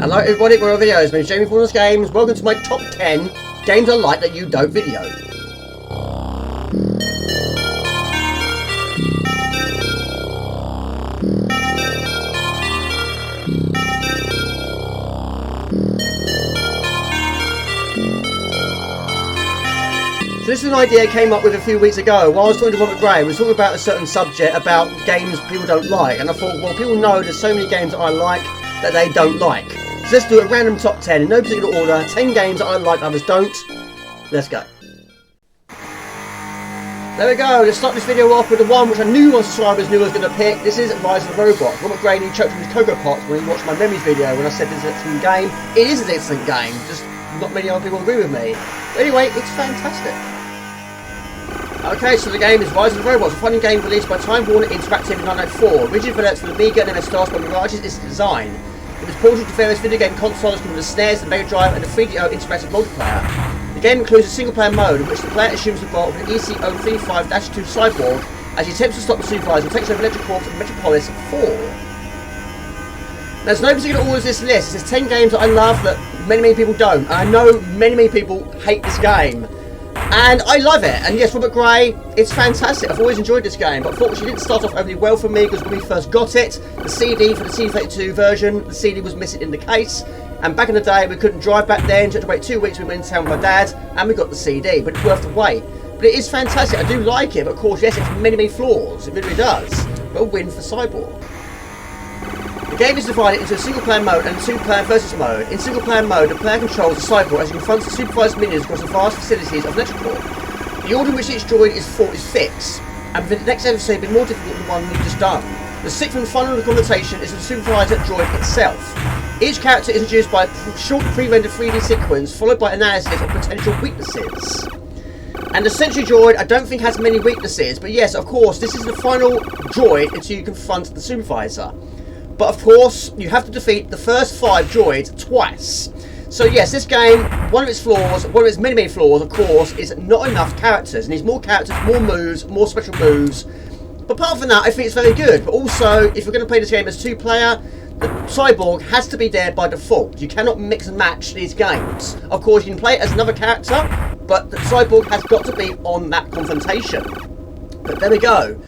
Hello everybody, we're on videos. My name's Jamie from This Games. Welcome to my top 10 games I like that you don't video. So this is an idea I came up with a few weeks ago. While I was talking to Robert Gray, we were talking about a certain subject about games people don't like. And I thought, well, people know there's so many games that I like that they don't like. So let's do a random top 10 in no particular order. 10 games that I like, others don't. Let's go. There we go. Let's start this video off with the one which I knew my subscribers knew I was going to pick. This is Rise of the Robots. Robert Gray choked with his Cocoa Pots when he watched my memories video when I said this is an excellent game. It is an excellent game, just not many other people agree with me. But anyway, it's fantastic. Okay, so the game is Rise of the Robots, a fighting game released by Time Warner Interactive in 1994. Originally developed for the Amiga and MS DOS by Mirage's its design. It was ported to various video game consoles including the SNES, the Mega Drive and the 3DO interactive multiplayer. The game includes a single player mode in which the player assumes the role of an EC035-2 cyborg as he attempts to stop the supervisor and takes over Electric Corps and Metropolis 4. There's no particular order of this list. There's 10 games that I love that many people don't. And I know many people hate this game. And I love it, and yes, Robert Gray, it's fantastic. I've always enjoyed this game, but unfortunately it didn't start off overly well for me because when we first got it, the CD for the CD32 version, the CD was missing in the case, and back in the day we couldn't drive back then, so I had to wait 2 weeks when we went into town with my dad, and we got the CD, but it's worth the wait. But it is fantastic, I do like it, but of course, yes, it's many flaws, it really does, but a win for Cyborg. The game is divided into a single player mode and a two-player versus mode. In single player mode, the player controls the cyborg as he confronts the supervised minions across the vast facilities of Electrical. The order in which each droid is fought is fixed, and the next episode will be more difficult than the one we've just done. The sixth and final confrontation is the supervisor droid itself. Each character is introduced by a short pre-rendered 3D sequence followed by analysis of potential weaknesses. And the Sentry droid I don't think has many weaknesses, but yes, of course, this is the final droid until you confront the supervisor. But of course, you have to defeat the first 5 droids twice. So yes, this game, one of its flaws, one of its many flaws, of course, is not enough characters. It needs more characters, more moves, more special moves. But apart from that, I think it's very good. But also, if you're going to play this game as 2-player, the Cyborg has to be there by default. You cannot mix and match these games. Of course, you can play it as another character, but the Cyborg has got to be on that confrontation. But there we go.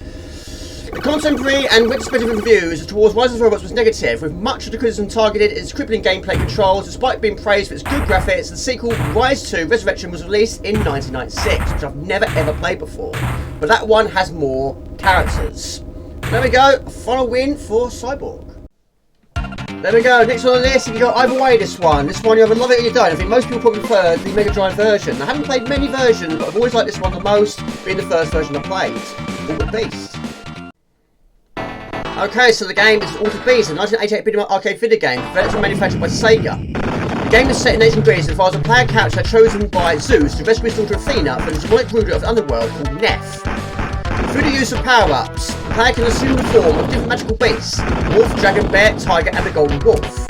The contemporary and retrospective reviews towards Rise of the Robots was negative, with much of the criticism targeted at its crippling gameplay controls. Despite being praised for its good graphics, the sequel Rise 2 Resurrection was released in 1996, which I've never ever played before. But that one has more characters. There we go, a final win for Cyborg. There we go, next on the list, you can go either way this one. This one you either love it or you don't. I think most people probably prefer the Mega Drive version. I haven't played many versions, but I've always liked this one the most, being the first version I played, Altered Beast. Okay, so the game is Altered Beast, a 1988 beat-em-up arcade video game developed and manufactured by Sega. The game is set in ancient Greece and involves a player character chosen by Zeus to rescue his daughter Athena from the demonic ruler of the underworld called Neph. Through the use of power-ups, the player can assume the form of different magical beasts: wolf, dragon, bear, tiger, and the golden wolf.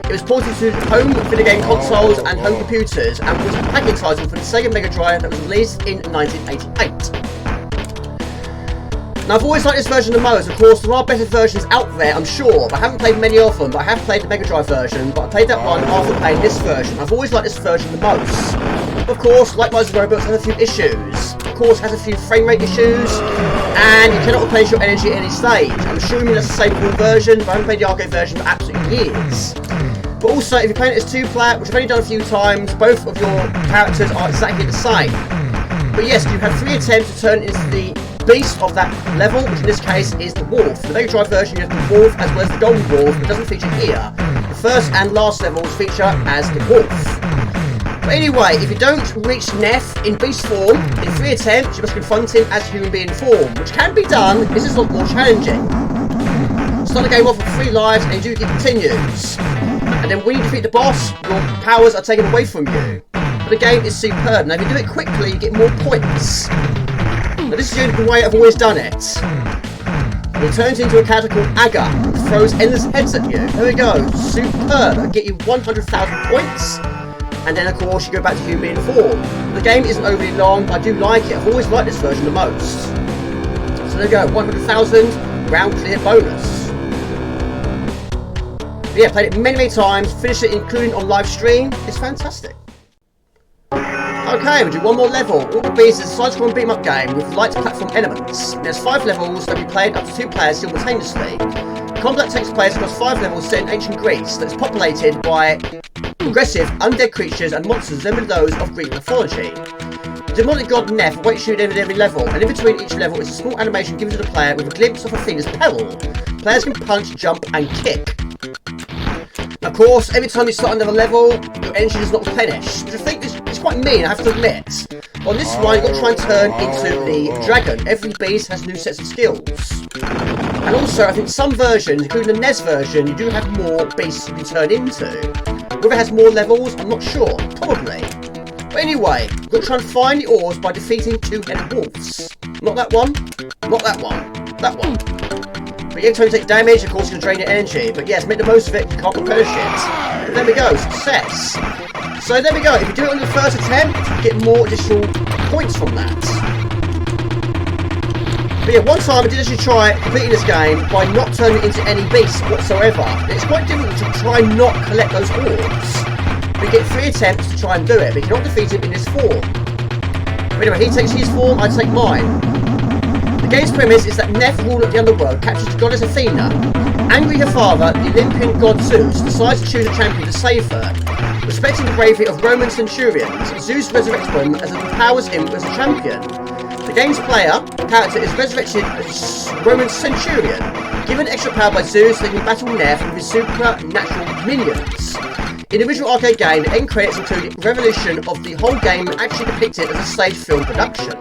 It was ported to home video game consoles and home computers and was a package title for the Sega Mega Drive that was released in 1988. Now, I've always liked this version the most. Of course, there are better versions out there, I'm sure, but I haven't played many of them. But I have played the Mega Drive version, but I played that one after playing this version. I've always liked this version the most. Of course, like Rise of the Robots, has a few issues. Of course, has a few frame rate issues, and you cannot replace your energy at any stage. I'm assuming that's the same full version, but I haven't played the arcade version for absolutely years. But also, if you're playing it as 2-player, which I've only done a few times, both of your characters are exactly the same. But yes, you have 3 attempts to turn into the beast of that level, which in this case is the wolf. The Mega Drive version you have the wolf as well as the golden wolf, but doesn't feature here. The first and last levels feature as the wolf. But anyway, if you don't reach Neph in beast form, in 3 attempts you must confront him as human being form, which can be done. This is a lot more challenging. Start the game off with 3 lives and it continues. And then when you defeat the boss, your powers are taken away from you. But the game is superb. Now if you do it quickly, you get more points. Now this is the only way I've always done it. It turns into a character called Aga, who throws endless heads at you. There we go, superb. I'll get you 100,000 points. And then of course you go back to human being form. The game isn't overly long, but I do like it. I've always liked this version the most. So there you go, 100,000 round clear bonus. yeah, played it many times, finished it including on live stream. It's fantastic. Okay, we'll do one more level. All the Beasts is a side-scrolling beat-em-up game with light platform elements. There's 5 levels that can be played up to 2 players simultaneously. Combat takes place across 5 levels set in ancient Greece that is populated by aggressive undead creatures and monsters resembling those of Greek mythology. The demonic god Neph awaits you at the end of every level, and in between each level is a small animation given to the player with a glimpse of Athena's pedal. Players can punch, jump and kick. Of course, every time you start another level, your energy does not replenish, which I think is quite mean, I have to admit. On this one, you've got to try and turn into the dragon. Every beast has new sets of skills. And also, I think some versions, including the NES version, you do have more beasts you can turn into. Whether it has more levels, I'm not sure. Probably. But anyway, you've got to try and find the ores by defeating 2-headed wolves. Not that one. Not that one. That one. But every time you take damage, of course, you're going to drain your energy. But yes, make the most of it. You can't replenish it. But there we go. Success. So there we go. If you do it on the first attempt, you get more additional points from that. But yeah, one time I did actually try completing this game by not turning it into any beast whatsoever. It's quite difficult to try and not collect those orbs. But you get 3 attempts to try and do it, but you cannot defeat him in this form. But anyway, he takes his form, I take mine. The game's premise is that Neph, ruler of the underworld, captures the goddess Athena. Angry her father, the Olympian god Zeus, decides to choose a champion to save her. Respecting the bravery of Roman centurions, Zeus resurrects them as it empowers him as a champion. The game's character is resurrected as a Roman centurion, given extra power by Zeus that he can battle Neph with his supernatural minions. In the original arcade game, the end credits include a revolution of the whole game and actually depicted as a stage film production.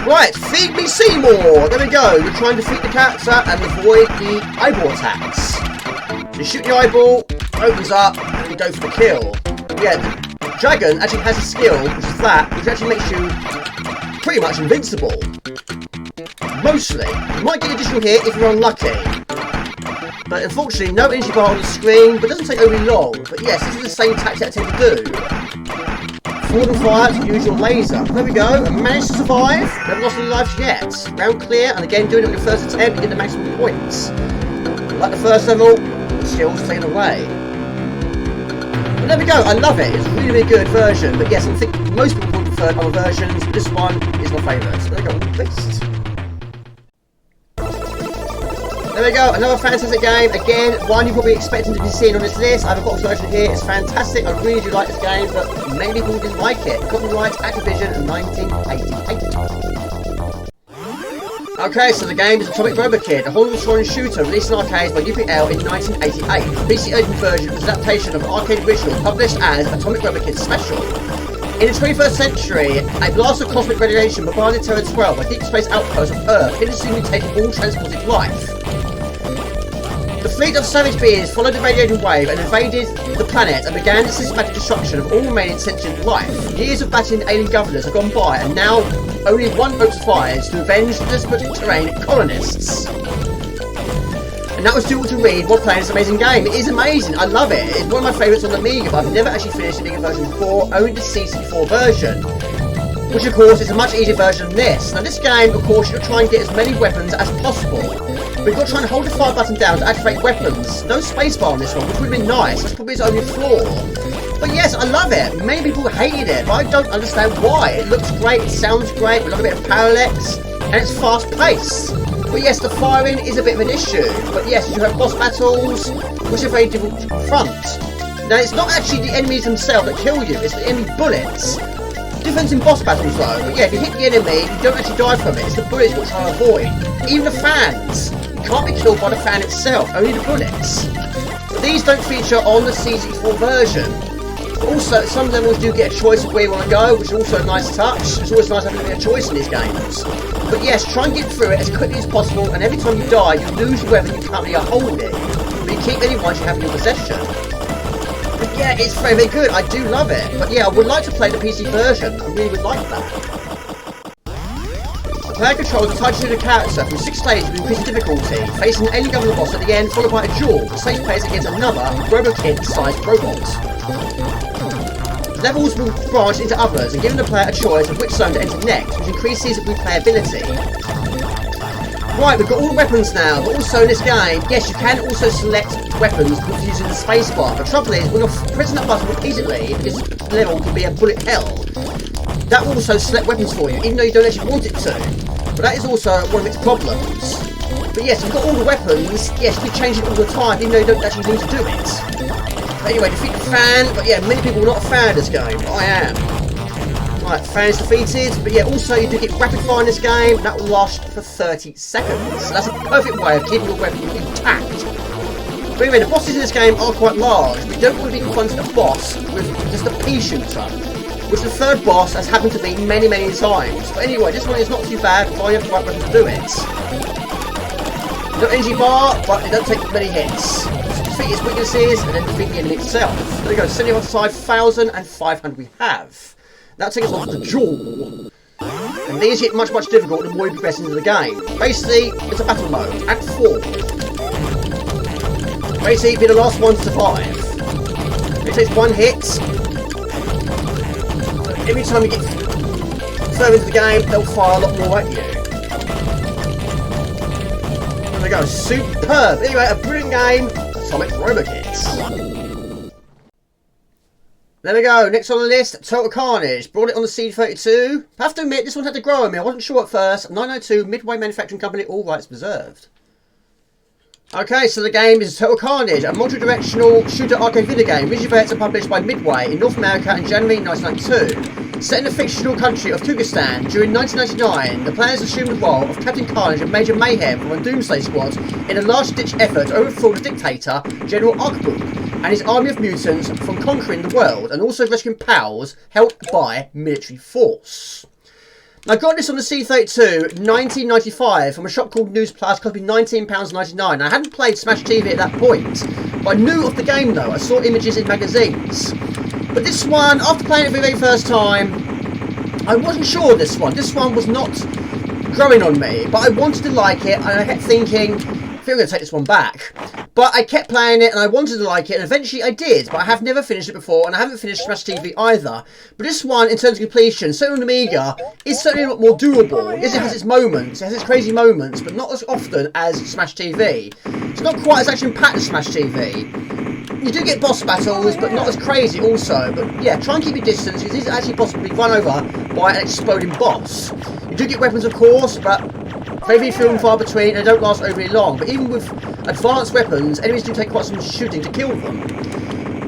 Right, feed me Seymour! There we go, you try and defeat the character and avoid the eyeball attacks. So you shoot the eyeball, opens up, and you go for the kill. Yeah, the dragon actually has a skill, which is that, which actually makes you pretty much invincible. Mostly. You might get an additional hit if you're unlucky. But unfortunately, no energy bar on the screen, but it doesn't take overly long. But yes, this is the same tactic I tend to do. Forward and fire to use your laser. There we go, and managed to survive. Never lost any lives yet. Round clear, and again doing it with the first attempt to get the maximum points. Like the first level, the skills taken away. But there we go, I love it. It's a really good version. But yes, I think most people would prefer other versions. This one is my favourite. So there we go, Beast. There we go, another fantastic game. Again, one you're probably expecting to be seen on this list. I have a box version here. It's fantastic. I really do like this game, but many people didn't like it. Copyright Activision in 1988. Okay, so the game is Atomic Robot Kid, a horror-destroying shooter released in arcades by UPL in 1988. The PC Engine version was an adaptation of an arcade original published as Atomic Robot Kid Special. In the 21st century, a blast of cosmic radiation bombarded Terra 12, a deep space outpost of Earth, innocently mutating all transported life. The fleet of savage beings followed the radiating wave and invaded the planet and began the systematic destruction of all remaining sentient life. Years of battling alien governors have gone by, and now only one hope survives to avenge the desperate terrain colonists. And that was due to read while playing this amazing game. It is amazing, I love it. It's one of my favourites on the Amiga, but I've never actually finished the Amiga version before, only the C64 version. Which of course is a much easier version than this. Now this game, of course, you've got to try and get as many weapons as possible. But you've got to try and hold the fire button down to activate weapons. No spacebar on this one, which would have been nice. That's probably its only flaw. But yes, I love it. Many people hated it, but I don't understand why. It looks great, it sounds great, with a bit of parallax, and it's fast paced. But yes, the firing is a bit of an issue. But yes, you have boss battles, which are very difficult to confront. Now it's not actually the enemies themselves that kill you, it's the enemy bullets. Difference in boss battles though, but yeah, if you hit the enemy, you don't actually die from it, it's the bullets you're trying to avoid. Even the fans, you can't be killed by the fan itself, only the bullets. But these don't feature on the C64 version. But also, some levels do get a choice of where you want to go, which is also a nice touch. It's always nice having a choice in these games. But yes, try and get through it as quickly as possible, and every time you die, you lose the weapon you currently are holding. But you keep any ones you have in your possession. But yeah, it's very, very good. I do love it. But yeah, I would like to play the PC version. I really would like that. The player controls a tightly tuned character through 6 stages with increasing difficulty, facing an alien government boss at the end, followed by a duel. The stage plays against another Robokid-sized robot. Levels will branch into others, and giving the player a choice of which zone to enter next, which increases replayability. Right, we've got all the weapons now, but also in this game, yes, you can also select weapons using the spacebar. The trouble is, when you're pressing that button repeatedly, this level can be a bullet hell. That will also select weapons for you, even though you don't actually want it to. But that is also one of its problems. But yes, you've got all the weapons. Yes, you can change it all the time, even though you don't actually need to do it. But anyway, defeat the fan. But yeah, many people are not a fan of this game, but I am. Right, fans defeated, but yeah, also you do get rapid fire in this game, that will last for 30 seconds. So that's a perfect way of keeping your weapon intact. But anyway, the bosses in this game are quite large, but you don't want to be confronted a boss with just a pea shooter, which the third boss has happened to be many, many times. But anyway, this one is not too bad, provided you have the right weapon to do it. No energy bar, but it don't take many hits. Just defeat its weaknesses, and then defeat the enemy itself. There we go, 75,500 we have. That takes us on to the jaw. And these get much, much difficult the more you progress into the game. Basically, it's a battle mode. Act 4. Basically, be the last one to survive. It takes one hit. Every time you get further into the game, they'll fire a lot more at you. There we go. Superb. Anyway, a brilliant game. Atomic Robokits. There we go, next on the list, Total Carnage. Brought it on the C32. I have to admit, this one had to grow on me. I wasn't sure at first. 902 Midway Manufacturing Company, all rights preserved. Okay, so the game is Total Carnage, a multi-directional shooter arcade video game. Originally developed and published by Midway in North America in January 1992. Set in the fictional country of Kyrgyzstan, during 1999, the players assumed the role of Captain Carnage and Major Mayhem from a Doomsday Squad in a last-ditch effort to overthrow the dictator, General Arkbuk, and his army of mutants from conquering the world, and also rescuing pals helped by military force. I got this on the C32 1995 from a shop called News Plus, cost me £19.99. I hadn't played Smash TV at that point, but I knew of the game though. I saw images in magazines. But this one, after playing it for the very first time, I wasn't sure of this one. This one was not growing on me, but I wanted to like it, and I kept thinking, I think I'm going to take this one back. But I kept playing it and I wanted to like it, and eventually I did, but I have never finished it before, and I haven't finished Smash TV either. But this one, in terms of completion, certainly on Amiga, is certainly a lot more doable. Yes, it has its moments, it has its crazy moments, but not as often as Smash TV. It's not quite as action-packed as Smash TV. You do get boss battles, but not as crazy also. But yeah, try and keep your distance, because these are actually possibly run over by an exploding boss. You do get weapons, of course, but very few and far between, and they don't last overly long. But even with advanced weapons, enemies do take quite some shooting to kill them.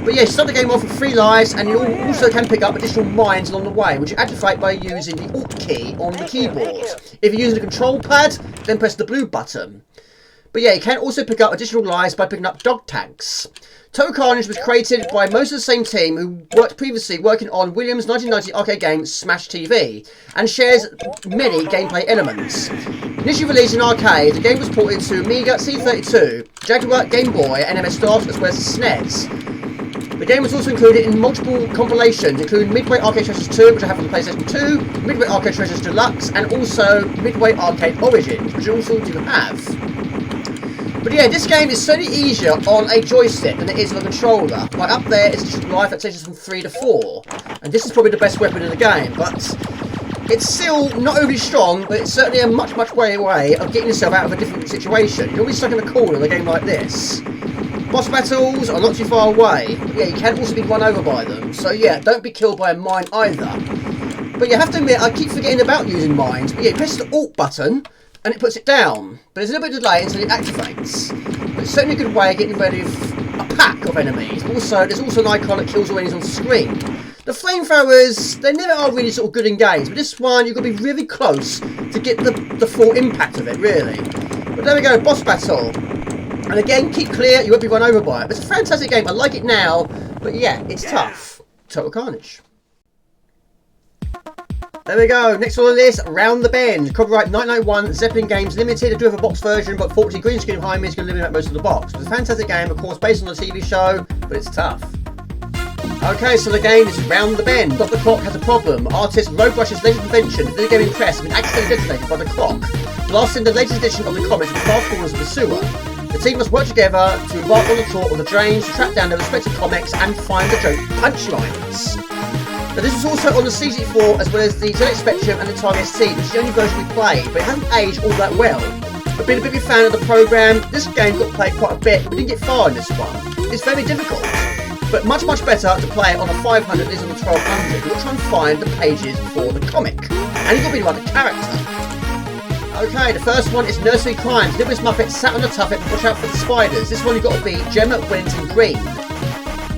But yeah, you start the game off with 3 lives, and you also can pick up additional mines along the way, which you activate by using the Alt key on the keyboard. If you're using the control pad, then press the blue button. But yeah, you can also pick up additional lives by picking up dog tags. Total Carnage was created by most of the same team who worked previously working on Williams' 1990 arcade game Smash TV, and shares many gameplay elements. Initially released in arcade, the game was ported to Amiga, C32, Jaguar, Game Boy and MS-DOS, as well as SNES. The game was also included in multiple compilations, including Midway Arcade Treasures 2, which I have on the PlayStation 2, Midway Arcade Treasures Deluxe, and also Midway Arcade Origins, which I also do have. But yeah, this game is certainly easier on a joystick than it is on a controller. Like up there, it's just life that takes us from 3 to 4. And this is probably the best weapon in the game, but it's still not overly strong, but it's certainly a much way away of getting yourself out of a difficult situation. You'll be stuck in a corner in a game like this. Boss battles are not too far away, but yeah, you can also be run over by them. So yeah, don't be killed by a mine either. But you have to admit, I keep forgetting about using mines. But yeah, you press the Alt button, and it puts it down. But there's a little bit of delay until it activates. But it's certainly a good way of getting rid of a pack of enemies. But also, there's also an icon that kills all enemies on the screen. The flamethrowers, they never are really sort of good in games. But this one, you've got to be really close to get the full impact of it, really. But there we go, boss battle. And again, keep clear, you won't be run over by it. But it's a fantastic game, I like it now. But yeah, it's tough. Total Carnage. There we go, next on the list, Round the Bend. Copyright 1991, Zeppelin Games Limited. I do have a box version, but fortunately green screen behind me is going to eliminate most of the box. It's a fantastic game, of course, based on a TV show, but it's tough. Okay, so the game is Round the Bend. Dr. Clock has a problem. Artist Roadrush's latest invention, the video game press, has been accidentally detonated by the clock, blasting the latest edition of the comics to the far corners of the sewer. The team must work together to embark on the tour of the drains to track down their respective comics and find the joke punchlines. Now this is also on the C64 as well as the ZX Spectrum and the Atari ST, which is the only version we played, but it hasn't aged all that well. But I've been a bit of a fan of the program. This game got played quite a bit, but didn't get far in this one. It's very difficult, but much better to play it on a 500 than it is on a 1200. You've got to try and find the pages for the comic, and you've got to be the right character. Okay, the first one is Nursery Crimes. Nicholas Muppet sat on the tuffet to watch out for the spiders. This one you've got to be Gemma Wellington Green.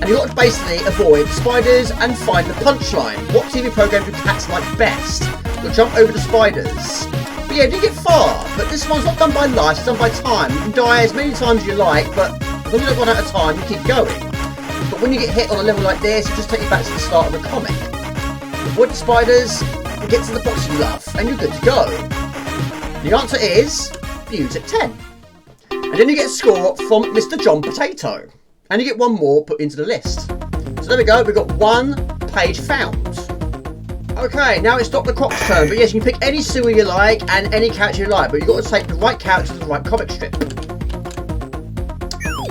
And you've got to basically avoid the spiders and find the punchline. What TV program do cats like best? You'll jump over the spiders. But yeah, you get far, but this one's not done by life, it's done by time. You can die as many times as you like, but as long as you don't run out of time, you keep going. But when you get hit on a level like this, it just takes you back to the start of the comic. Avoid the spiders and get to the box you love, and you're good to go. The answer is views at 10. And then you get a score from Mr. John Potato. And you get one more put into the list. So there we go, we've got 1 page found. Okay, now it's Dr. Croc's turn, but yes, you can pick any sewer you like and any character you like, but you've got to take the right character to the right comic strip.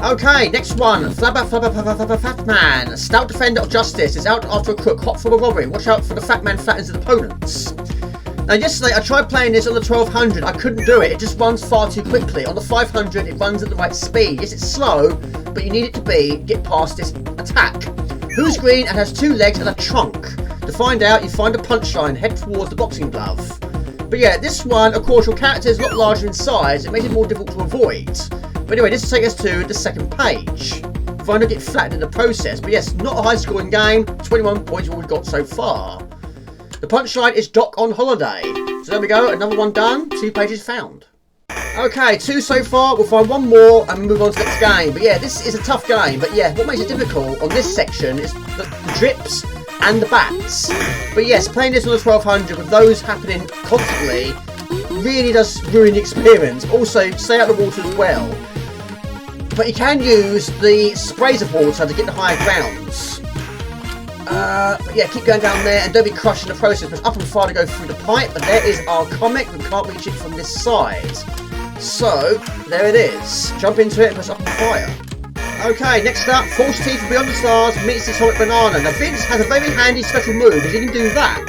Okay, next one, Fat Man. Stout defender of justice is out after a crook hot from a robbery. Watch out for the Fat Man flattens his opponents. Now yesterday I tried playing this on the 1200, I couldn't do it just runs far too quickly. On the 500 it runs at the right speed. Yes, it's slow, but you need it to get past this attack. Who's green and has 2 legs and a trunk? To find out, you find a punchline, head towards the boxing glove. But yeah, this one, of course, your character is a lot larger in size, it makes it more difficult to avoid. But anyway, this will take us to the second page. Find out get flattened in the process, but yes, not a high scoring game, 21 points what we've got so far. The punchline is Doc on holiday. So there we go, another one done, 2 pages found. Okay, 2 so far, we'll find one more and move on to the next game. But yeah, this is a tough game, but yeah, what makes it difficult on this section is the drips and the bats. But yes, playing this on the 1200 with those happening constantly really does ruin the experience. Also, stay out of the water as well. But you can use the sprays of water to get the higher grounds. But yeah, keep going down there and don't be crushed in the process. Press up and fire to go through the pipe. And there is our comic. We can't reach it from this side. So, there it is. Jump into it and press up and fire. Okay, next up, False Teeth from Beyond the Stars meets the Atomic Banana. Now Vince has a very handy special move because he can do that.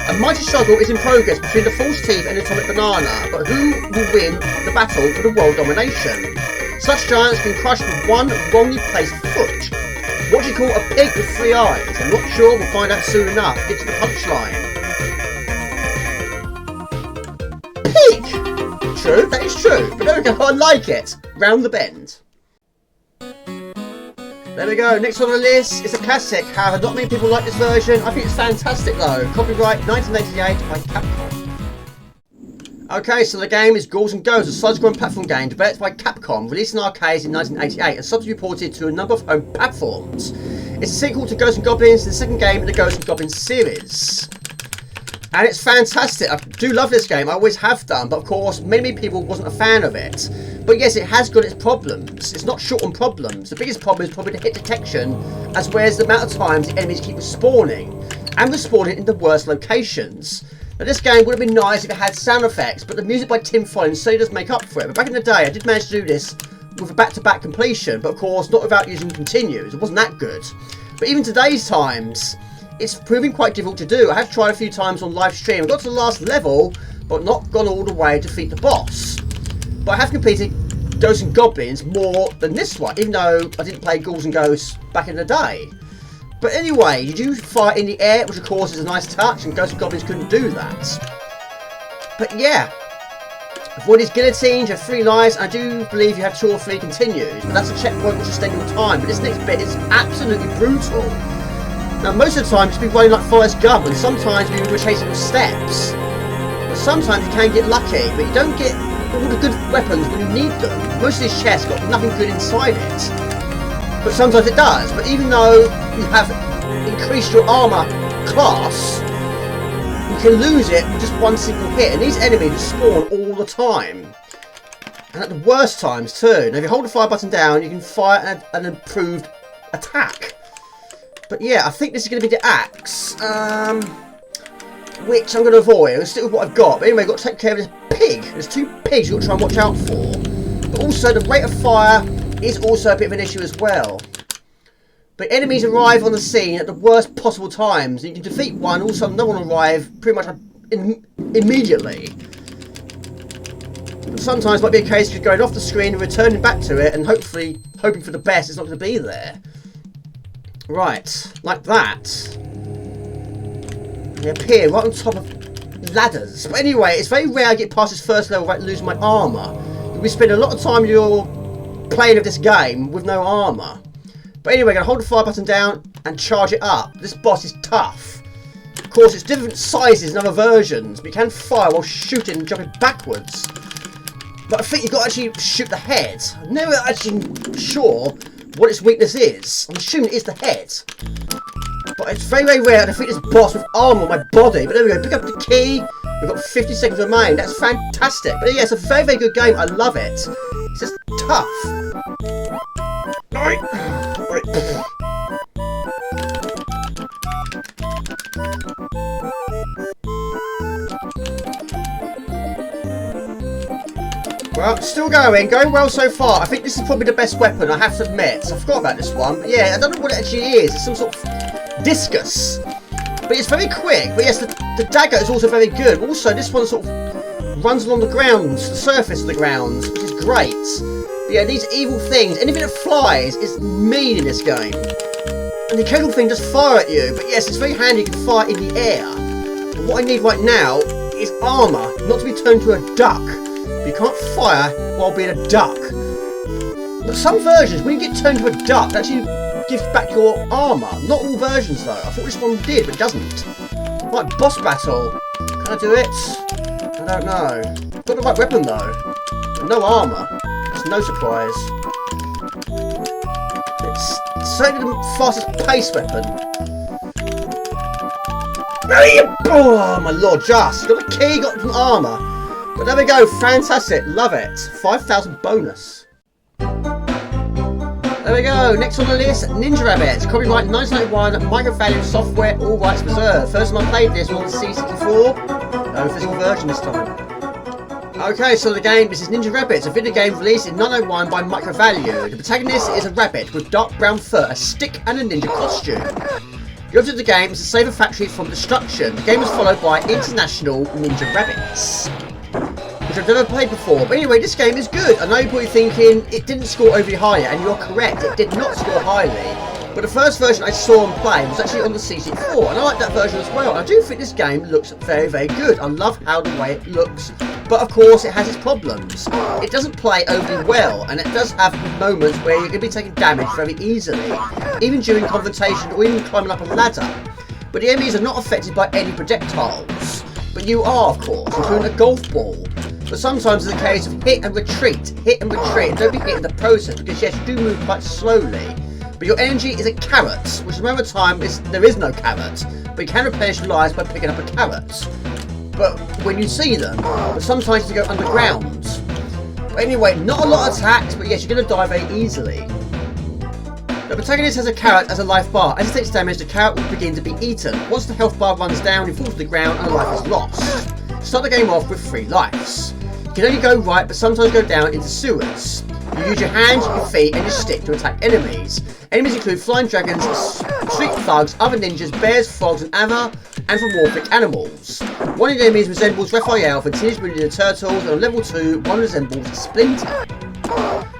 A mighty struggle is in progress between the False Teeth and the Atomic Banana, but who will win the battle for the world domination? Such giants can crush with one wrongly placed foot. What do you call a pig with 3 eyes? I'm not sure, we'll find out soon enough. Get to the punchline. Pig! True, that is true, but there we go, I like it. Round the bend. There we go, next on the list is a classic. However, not many people like this version. I think it's fantastic though. Copyright 1988 by Capcom. Okay, so the game is Ghouls and Ghosts, a side-scrolling platform game developed by Capcom, released in arcades in 1988 and subsequently ported to a number of home platforms. It's a sequel to Ghosts and Goblins, the second game in the Ghosts and Goblins series. And it's fantastic. I do love this game, I always have done, but of course many people wasn't a fan of it. But yes, it has got its problems. It's not short on problems. The biggest problem is probably the hit detection, as well as the amount of times the enemies keep respawning, and respawning in the worst locations. Now this game would have been nice if it had sound effects, but the music by Tim Follin certainly does make up for it. But back in the day I did manage to do this with a back-to-back completion, but of course not without using continues. It wasn't that good. But even today's times, it's proving quite difficult to do. I have tried a few times on live stream. I got to the last level, but not gone all the way to defeat the boss. But I have completed Ghosts and Goblins more than this one, even though I didn't play Ghouls and Ghosts back in the day. But anyway, you do fire in the air, which of course is a nice touch, and Ghosts and Goblins couldn't do that. But yeah, avoid these guillotines, you have 3 lives, and I do believe you have 2 or 3 continues, but that's a checkpoint which is taking your time. But this next bit is absolutely brutal. Now most of the time, you'll be running like Forrest Gump, and sometimes you will chase it with steps. But sometimes you can get lucky, but you don't get all the good weapons when you need them. Most of these chests got nothing good inside it. But sometimes it does. But even though you have increased your armour class, you can lose it with just one single hit. And these enemies spawn all the time. And at the worst times too. Now if you hold the fire button down, you can fire an improved attack. But yeah, I think this is going to be the axe. Which I'm going to avoid. I'm going to stick with what I've got. But anyway, I've got to take care of this pig. There's 2 pigs you've got to try and watch out for. But also the rate of fire is also a bit of an issue as well. But enemies arrive on the scene at the worst possible times. You can defeat one, also another one arrive pretty much immediately. Sometimes it might be a case of you going off the screen and returning back to it and hopefully hoping for the best. It's not going to be there. Right, like that. They appear right on top of ladders. But anyway, it's very rare I get past this first level without losing my armour. We spend a lot of time you're playing of this game with no armour. But anyway, I'm going to hold the fire button down and charge it up. This boss is tough. Of course, it's different sizes in other versions, but you can fire while shooting and jumping backwards. But I think you've got to actually shoot the head. I'm never actually sure what its weakness is. I'm assuming it is the head. But it's very, very rare to defeat this boss with armour on my body. But there we go, pick up the key. We've got 50 seconds remain. That's fantastic. But yeah, it's a very, very good game. I love it. It's just tough. Well, still going well so far. I think this is probably the best weapon, I have to admit. I forgot about this one, but yeah, I don't know what it actually is. It's some sort of discus. But it's very quick. But yes, the dagger is also very good. Also, this one sort of runs along the ground, the surface of the ground, which is great. But yeah, these evil things, anything that flies is mean in this game. And the occasional thing does fire at you, but yes, it's very handy you can fire in the air. And what I need right now is armour, not to be turned to a duck. You can't fire while being a duck. But some versions, when you get turned to a duck, it actually gives back your armour. Not all versions though. I thought this one did, but it doesn't. Right, boss battle. Can I do it? I don't know. Got the right weapon though. But no armour. It's no surprise. It's certainly the fastest paced weapon. Oh my lord, just. Got the key, got some armour. But there we go, fantastic, love it. 5,000 bonus. There we go, next on the list, Ninja Rabbit. Copyright 1991, microvalue software, all rights reserved. First time I played this was on the C64. No physical version this time. Okay, so the game, this is Ninja Rabbit. It's a video game released in 1901 by Microvalue. The protagonist is a rabbit with dark brown fur, a stick and a ninja costume. The object of the game is to save a factory from destruction. The game is followed by International Ninja Rabbits, which I've never played before. But anyway, this game is good. I know you're probably thinking it didn't score overly high, and you're correct, it did not score highly. But the first version I saw and play was actually on the C64, and I like that version as well. And I do think this game looks very, very good. I love how the way it looks, but of course it has its problems. It doesn't play overly well, and it does have moments where you're going to be taking damage very easily, even during confrontation or even climbing up a ladder. But the enemies are not affected by any projectiles. But you are, of course, including a golf ball. But sometimes it's a case of hit and retreat, and don't be hit in the process, because yes, you do move quite slowly. But your energy is a carrot, which at the moment of time there is no carrot, but you can replenish lives by picking up a carrot. But when you see them, but sometimes you go underground. But anyway, not a lot of attacks, but yes, you're going to die very easily. The protagonist has a carrot as a life bar. As it takes damage, the carrot will begin to be eaten. Once the health bar runs down, you fall to the ground and a life is lost. Start the game off with 3 lives. You can only go right, but sometimes go down into sewers. You use your hands, your feet, and your stick to attack enemies. Enemies include flying dragons, street thugs, other ninjas, bears, frogs, and anthropomorphic animals. One of the enemies resembles Raphael from Teenage Mutant Ninja Turtles, and on level 2, one resembles Splinter.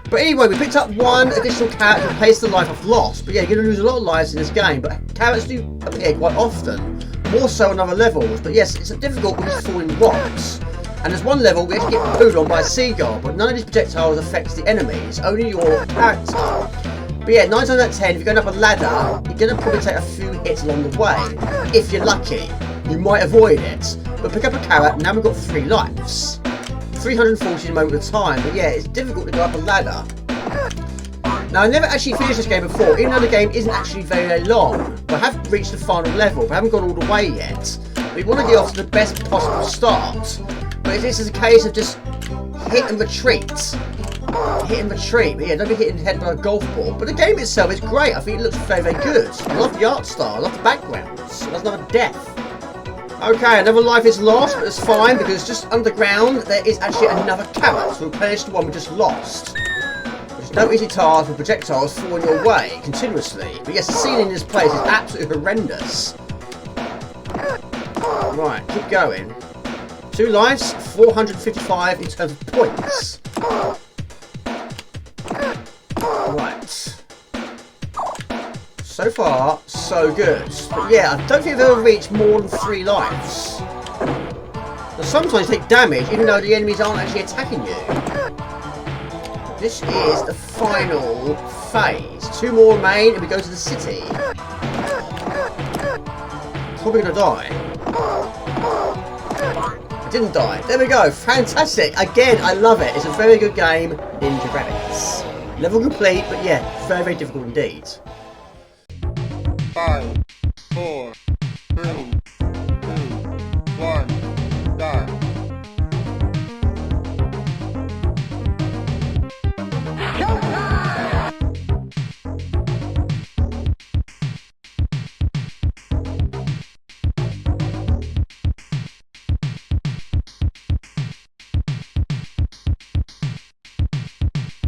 But anyway, we picked up one additional carrot to replace the life I've lost. But yeah, you're going to lose a lot of lives in this game, but carrots do appear quite often. More so on other levels, but yes, it's difficult when you fall in rocks. And there's one level we actually get pooed on by a seagull, but none of these projectiles affects the enemies, only your character. But yeah, 9 times out of 10, if you're going up a ladder, you're going to probably take a few hits along the way. If you're lucky, you might avoid it. But pick up a carrot, now we've got 3 lives. 340 in a moment of time, but yeah, it's difficult to go up a ladder. Now, I never actually finished this game before, even though the game isn't actually very, very long. But I have reached the final level, but I haven't gone all the way yet. But you want to get off to the best possible start. But this is a case of just hit and retreat. Hit and retreat. But yeah, don't be hitting the head by a golf ball. But the game itself is great. I think it looks very, very good. I love the art style. I love the backgrounds. There's another death. Okay, another life is lost, but it's fine because just underground there is actually another carrot to replenish the one we just lost. There's no easy task with projectiles falling your way continuously. But yes, the ceiling in this place is absolutely horrendous. Right, keep going. 2 lives, 455 in terms of points. Right. So far, so good. But yeah, I don't think I've ever reached more than 3 lives. Now, sometimes you take damage even though the enemies aren't actually attacking you. This is the final phase. 2 more remain and we go to the city. Probably gonna die. I didn't die. There we go. Fantastic. Again, I love it. It's a very good game. Ninja Rabbits. Level complete, but yeah, very, very difficult indeed. 5, 4, 3, 2, 1, die.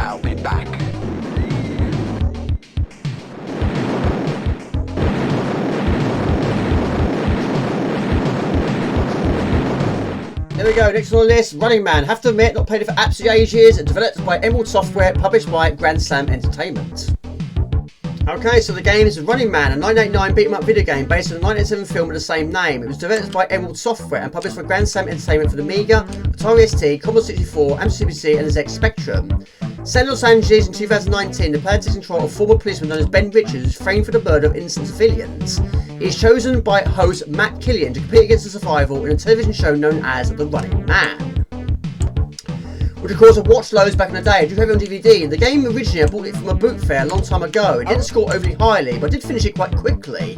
I'll be back. There we go, next on the list, Running Man. Have to admit, not played it for absolutely ages. Developed by Emerald Software, published by Grand Slam Entertainment. Okay, so the game is Running Man, a 1989 beat-em-up video game based on a 1987 film with the same name. It was developed by Emerald Software and published by Grand Slam Entertainment for the Amiga, Atari ST, Commodore 64, Amstrad CPC and the ZX Spectrum. Set in Los Angeles in 2019, the player takes control of a former policeman known as Ben Richards, who is framed for the murder of innocent civilians. He is chosen by host Matt Killian to compete against the survival in a television show known as The Running Man. Which of course I've watched loads back in the day. I do have it on DVD. The game originally I bought it from a boot fair a long time ago. It didn't score overly highly, but I did finish it quite quickly.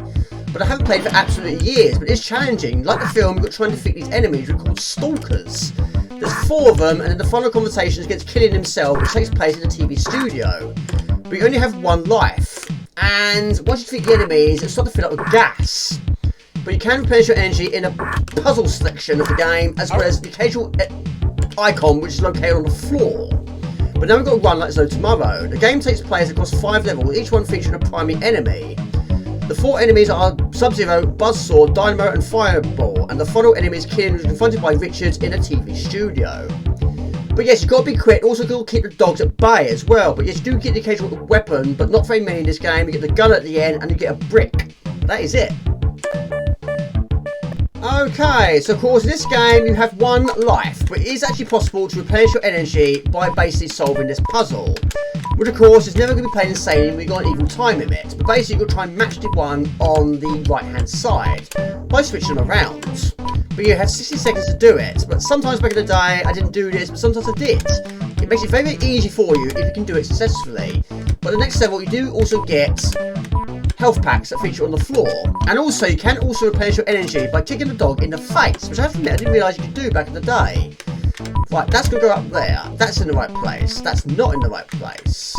But I haven't played it for absolutely years, but it's challenging. Like the film, you've got to try and defeat these enemies which are called stalkers. There's 4 of them, and then the final conversation is against Killian himself, which takes place in a TV studio. But you only have 1 life. And once you defeat the enemies, it starts to fill up with gas. But you can replenish your energy in a puzzle section of the game, as well as the occasional icon which is located on the floor. But now we've got to run like there's no tomorrow. The game takes place across 5 levels, each one featuring a primary enemy. The 4 enemies are Sub-Zero, Buzzsaw, Dynamo and Fireball, and the final enemy is Killian, who's confronted by Richards in a TV studio. But yes, you've got to be quick. Also, got to keep the dogs at bay as well. But yes, you do get the occasional weapon, but not very many in this game. You get the gun at the end, and you get a brick. That is it. Okay, so of course in this game you have 1 life, but it is actually possible to replenish your energy by basically solving this puzzle. Which of course is never going to be played insanely when you've got an even time limit. But basically you've got to try and match the one on the right hand side by switching them around. But you have 60 seconds to do it. But sometimes back in the day I didn't do this, but sometimes I did. It makes it very, very easy for you if you can do it successfully. But the next level you do also get health packs that feature on the floor, and also you can also replenish your energy by kicking the dog in the face, which I have to admit I didn't realise you could do back in the day. Right, that's going to go up there. That's in the right place. That's not in the right place.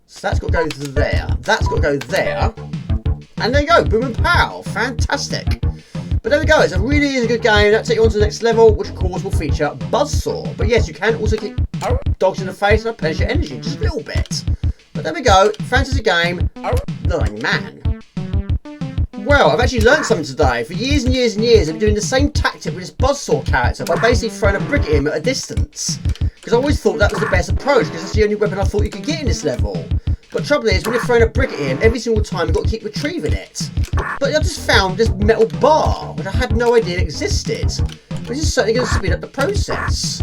So that's got to go there. That's got to go there. And there you go. Boom and pow. Fantastic. But there we go. It's a really is a good game. That'll take you on to the next level, which of course will feature Buzzsaw. But yes, you can also kick dogs in the face and replenish your energy just a little bit. But there we go, fantasy game, The Running Man. Well, I've actually learned something today. For years and years and years, I've been doing the same tactic with this Buzzsaw character by basically throwing a brick at him at a distance. Because I always thought that was the best approach, because that's the only weapon I thought you could get in this level. But the trouble is, when you're throwing a brick at him, every single time you've got to keep retrieving it. But I just found this metal bar, which I had no idea existed. Which is certainly going to speed up the process.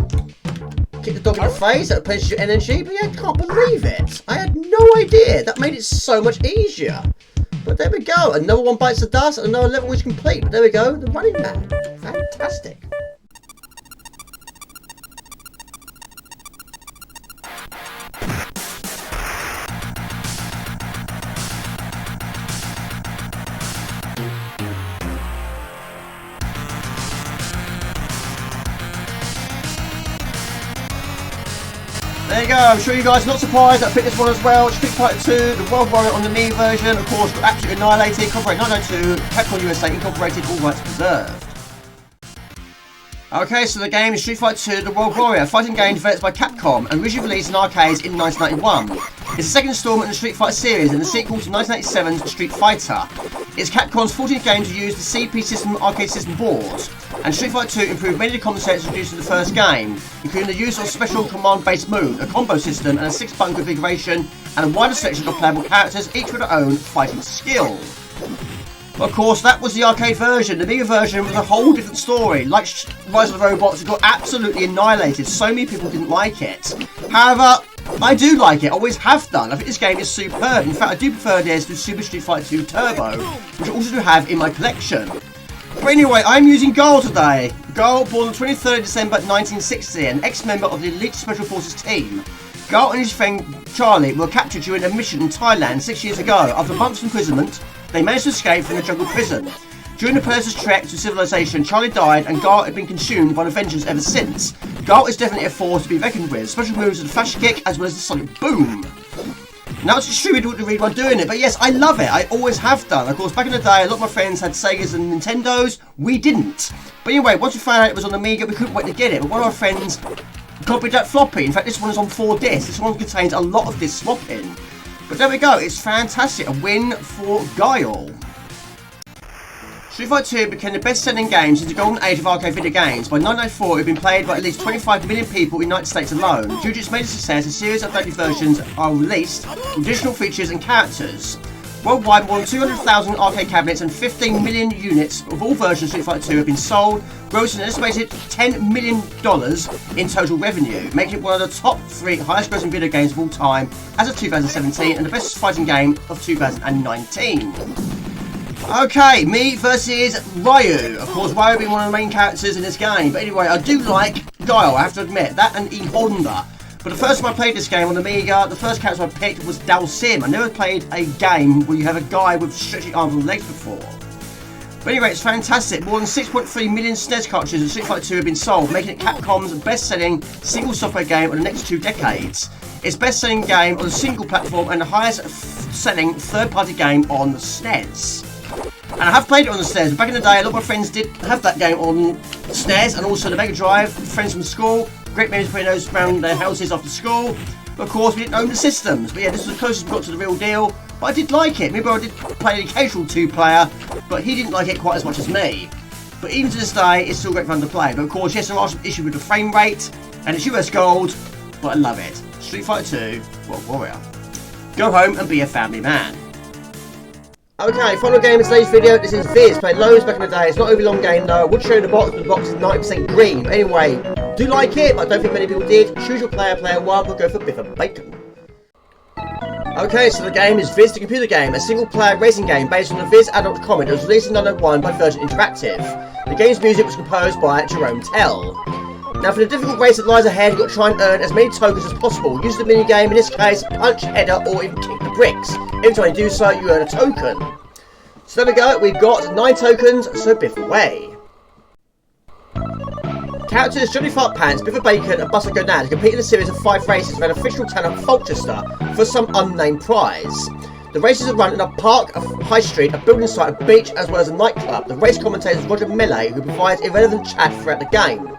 Kick the dog in the face, that replenishes your energy, but yeah, I can't believe it. I had no idea. That made it so much easier. But there we go. Another one bites the dust, and another level is complete. But there we go, The Running Man. Fantastic. There you go, I'm sure you guys are not surprised that I picked this one as well. Street Fighter 2, the World Warrior on the Mii version, of course, got absolutely annihilated. Copyright 1902, Capcom USA Incorporated, all rights preserved. Okay, so the game is Street Fighter 2, the World Warrior, a fighting game developed by Capcom and originally released in arcades in 1991. It's the second installment in the Street Fighter series and the sequel to 1987's Street Fighter. It's Capcom's 14th game to use the CP system arcade system board, and Street Fighter 2 improved many of the concepts introduced in the first game, including the use of special command-based move, a combo system, and a 6-button configuration, and a wider selection of playable characters, each with their own fighting skill. Of course, that was the arcade version. The Amiga version was a whole different story. Like Rise of the Robots, it got absolutely annihilated. So many people didn't like it. However, I do like it. I always have done. I think this game is superb. In fact, I do prefer this to Super Street Fighter 2 Turbo, which I also do have in my collection. But anyway, I'm using Guile today. Guile, born on 23rd December 1960, an ex-member of the Elite Special Forces team. Guile and his friend Charlie were captured during a mission in Thailand 6 years ago. After months of imprisonment, they managed to escape from the jungle prison. During the purser's trek to civilization, Charlie died and Guile had been consumed by the Vengeance ever since. Guile is definitely a force to be reckoned with. Special moves are the flash kick as well as the sonic boom. Now it's extremely difficult to read while doing it, but yes, I love it. I always have done. Of course, back in the day, a lot of my friends had Segas and Nintendos. We didn't. But anyway, once we found out it was on Amiga, we couldn't wait to get it. But one of our friends copied that floppy. In fact, this one is on 4 discs. This one contains a lot of disc swapping. But there we go, it's fantastic. A win for Guile. Street Fighter 2 became the best-selling game since the golden age of arcade video games. By 1994, it had been played by at least 25 million people in the United States alone. Due to its major success, a series of updated versions are released with additional features and characters. Worldwide, more than 200,000 arcade cabinets and 15 million units of all versions of Street Fighter 2 have been sold, grossing an estimated $10 million in total revenue, making it one of the top 3 highest grossing video games of all time as of 2017 and the best fighting game of 2019. Okay, me versus Ryu. Of course, Ryu being one of the main characters in this game. But anyway, I do like Guile, I have to admit. That and E Honda. But the first time I played this game on Amiga, the first character I picked was Dalsim. I never played a game where you have a guy with stretchy arms and legs before. But anyway, it's fantastic. More than 6.3 million SNES cartridges of Street Fighter 2 have been sold, making it Capcom's best-selling single software game of the next 2 decades. Its best-selling game on a single platform and the highest-selling third-party game on the SNES. And I have played it on the SNES. Back in the day, a lot of my friends did have that game on SNES and also the Mega Drive. Friends from school, great memories playing those around their houses after school. But of course, we didn't own the systems. But yeah, this was the closest we got to the real deal. But I did like it. Maybe I did play an occasional 2-player, but he didn't like it quite as much as me. But even to this day, it's still great fun to play. But of course, yes, there are some issues with the frame rate, and it's US gold, but I love it. Street Fighter 2, World Warrior. Go home and be a family man. Okay, final game in today's video. This is Viz. Played loads back in the day. It's not a very long game though. I would show you the box, but the box is 90% green. But anyway, do like it, but I don't think many people did. Choose your player, player 1, we'll go for Biff and Bacon. Okay, so the game is Viz the computer game, a single-player racing game based on the Viz adult comic that was released in 1901 by Virgin Interactive. The game's music was composed by Jerome Tell. Now for the difficult race that lies ahead, you've got to try and earn as many tokens as possible. Use the mini-game, in this case, punch, header, or even kick the bricks. Every time you do so, you earn a token. So there we go, we've got 9 tokens, so Biff away. Characters Johnny Fart Pants, Biff Bacon and Buster Gonad compete in a series of 5 races around a fictional town of Folchester for some unnamed prize. The races are run in a park, a high street, a building site, a beach, as well as a nightclub. The race commentator is Roger Melee, who provides irrelevant chat throughout the game.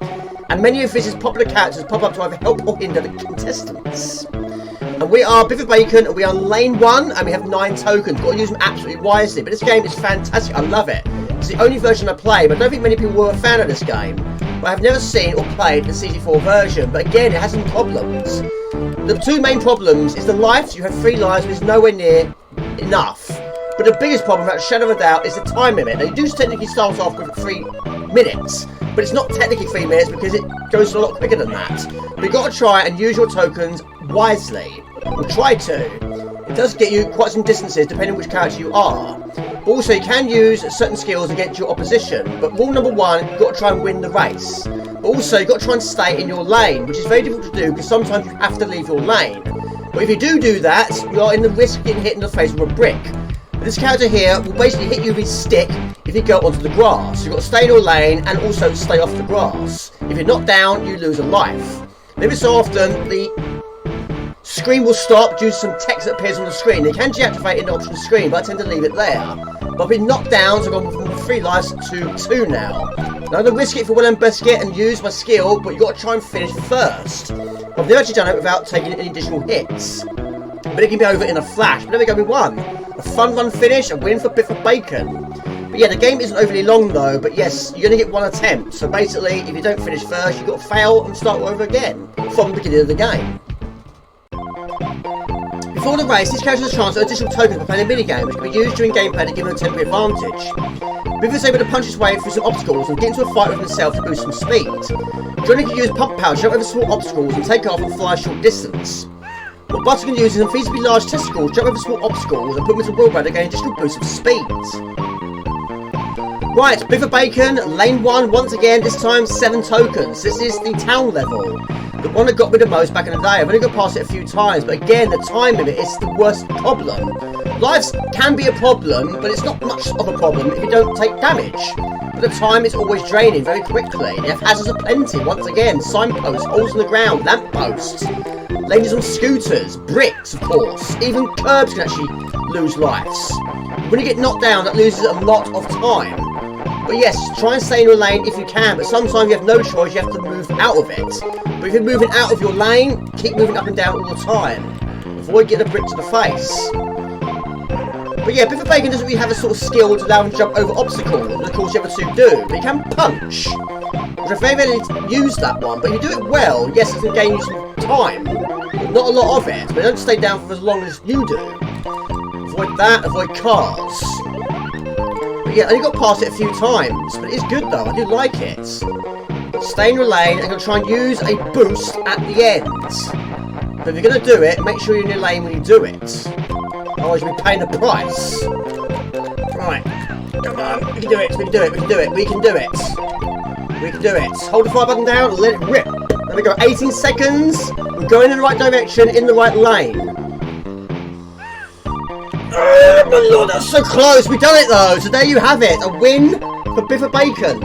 And many of Viz's popular characters pop up to either help or hinder the contestants. And we are Biff Bacon, and we are lane 1, and we have 9 tokens. Got to use them absolutely wisely. But this game is fantastic, I love it. It's the only version I play, but I don't think many people were a fan of this game. But I have never seen or played the CD4 version, but again, it has some problems. The 2 main problems is the lives. You have 3 lives, which is nowhere near enough. But the biggest problem, without a shadow of a doubt, is the time limit. Now, you do technically start off with 3 minutes, but it's not technically 3 minutes because it goes a lot quicker than that. But you've got to try and use your tokens wisely. Or try to. It does get you quite some distances depending on which character you are. But also you can use certain skills against your opposition. But rule number 1, you've got to try and win the race. But also you've got to try and stay in your lane, which is very difficult to do because sometimes you have to leave your lane. But if you do that, you are in the risk of getting hit in the face with a brick. But this character here will basically hit you with his stick if you go onto the grass. You've got to stay in your lane and also stay off the grass. If you're knocked down, you lose a life. Every so often, the screen will stop due to some text that appears on the screen. They can deactivate in the option screen, but I tend to leave it there. But I've been knocked down, so I've gone from 3 lives to 2 now. Now I'm going to risk it for Will and Biscuit and use my skill, but you've got to try and finish first. I've never actually done it without taking any additional hits. But it can be over in a flash. But there we go, we won. A fun run finish, a win for Bit of Bacon. But yeah, the game isn't overly long though, but yes, you're going to get one attempt. So basically, if you don't finish first, you've got to fail and start all over again from the beginning of the game. Before the race, this character has a chance at additional tokens by playing a minigame, which can be used during gameplay to give him a temporary advantage. Biff is able to punch his way through some obstacles and get into a fight with himself to boost some speed. Johnny can use pump power to jump over small obstacles and take off and fly a short distance. What Butter can use is unfeasibly large testicles, jump over small obstacles and put them into a wheelbarrow to gain additional boost of speed. Right, Bit of Bacon, lane 1, once again, this time 7 tokens. This is the town level. The one that got me the most back in the day. I've only got past it a few times, but again, the time limit is the worst problem. Lives can be a problem, but it's not much of a problem if you don't take damage. But the time is always draining very quickly. They have hazards aplenty, once again, signposts, holes in the ground, lampposts, ladies on scooters, bricks, of course. Even curbs can actually lose lives. When you get knocked down, that loses a lot of time. But yes, try and stay in your lane if you can, but sometimes you have no choice, you have to move out of it. But if you're moving out of your lane, keep moving up and down all the time. Avoid getting a brick to the face. But yeah, Bit of Bacon doesn't really have a sort of skill to allow him to jump over obstacles, and of course the other two do. But he can punch, which I very rarely use that one, but if you do it well, yes, it can gain you some time. But not a lot of it, but don't stay down for as long as you do. Avoid that, avoid cars. Yeah, I only got past it a few times, but it's good though, I do like it. But stay in your lane and you'll try and use a boost at the end. But if you're going to do it, make sure you're in your lane when you do it. Otherwise you'll be paying the price. Right, come on, we can do it, we can do it, we can do it, we can do it. We can do it. Hold the fire button down and let it rip. There we go, 18 seconds. We're going in the right direction, in the right lane. Oh my lord, that's so close! We've done it though! So there you have it! A win for Bit of Bacon!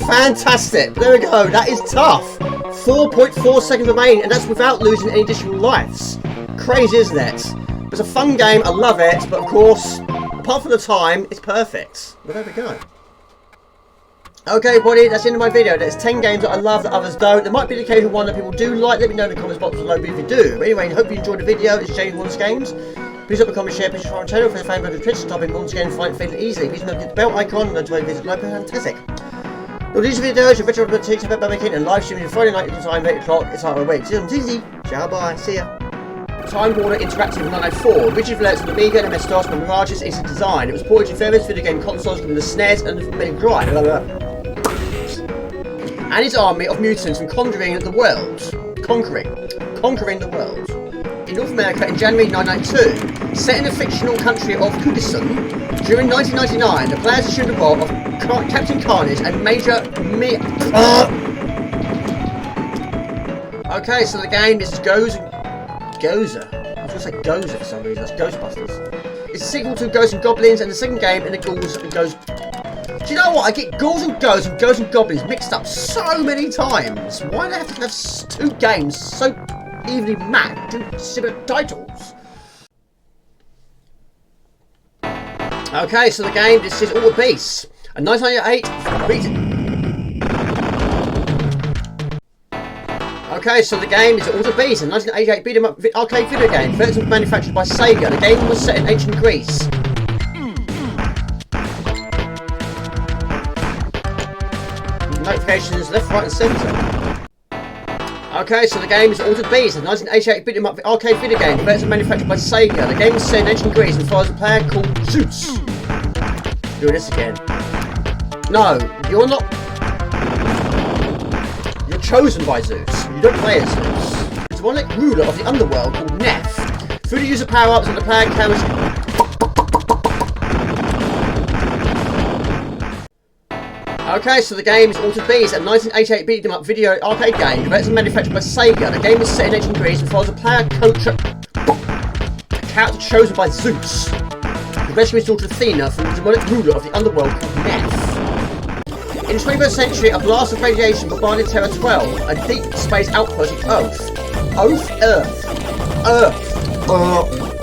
Fantastic! There we go, that is tough! 4.4 seconds remaining, and that's without losing any additional lives. Crazy, isn't it? It's a fun game, I love it, but of course, apart from the time, it's perfect. But there we go. Okay everybody, that's the end of my video. There's 10 games that I love that others don't. There might be the occasional one that people do like. Let me know in the comments box below if you do. But anyway, I hope you enjoyed the video. It's James Wants Games. Please like, comment, share, please subscribe to the channel for the fan blog and Twitch topic once again, find it easily. Please remember to hit the bell icon and to visit Local Fantastic. All these videos are virtual takes about making and live streaming Friday night at the time 8 o'clock. It's hard to wait. See you on easy. Ciao, bye, see ya. Time Warner Interactive 904, originally released on Amiga and MS-DOS by Mirage's Instant Design. It was ported to various video game consoles from the SNES and the Mega Drive. And his army of mutants from conquering the world. Conquering the world. In North America in January 1992, set in the fictional country of Kurdistan. During 1999, the players assumed the role of Captain Carnage and Major Okay, so the game is Goza. I was going to say Goza for some reason, that's Ghostbusters. It's a sequel to Ghosts and Goblins and the second game in the Ghouls and Ghosts. Do you know what? I get Ghouls and Ghosts and Ghosts and Goblins mixed up so many times. Why do I have to have 2 games so evenly matched, 2 similar titles? Okay, so the game, this is All the Beasts. A 1998 beat. Okay, so the game is All the Beasts, a 1988 beat 'em up arcade video game, first manufactured by Sega. The game was set in ancient Greece. Notifications left, right and centre. Okay, so the game is Altered Beast, a 1988 beat 'em up arcade video game, developed and manufactured by Sega. The game is set in ancient Greece and follows a player called Zeus. Do this again. No, you're not. You're chosen by Zeus. You don't play as Zeus. It's one like ruler of the underworld called Neph. Through the use of power-ups, and the player carries. Okay, so the game is Altered Beast, a 1988 beat 'em up video arcade game, developed and manufactured by Sega. The game is set in ancient Greece and follows a player coach, a character chosen by Zeus, who rescues his daughter Athena from the demonic ruler of the underworld called Neph. In the 21st century, a blast of radiation bombarded Terra 12, a deep space outpost of Earth. Earth?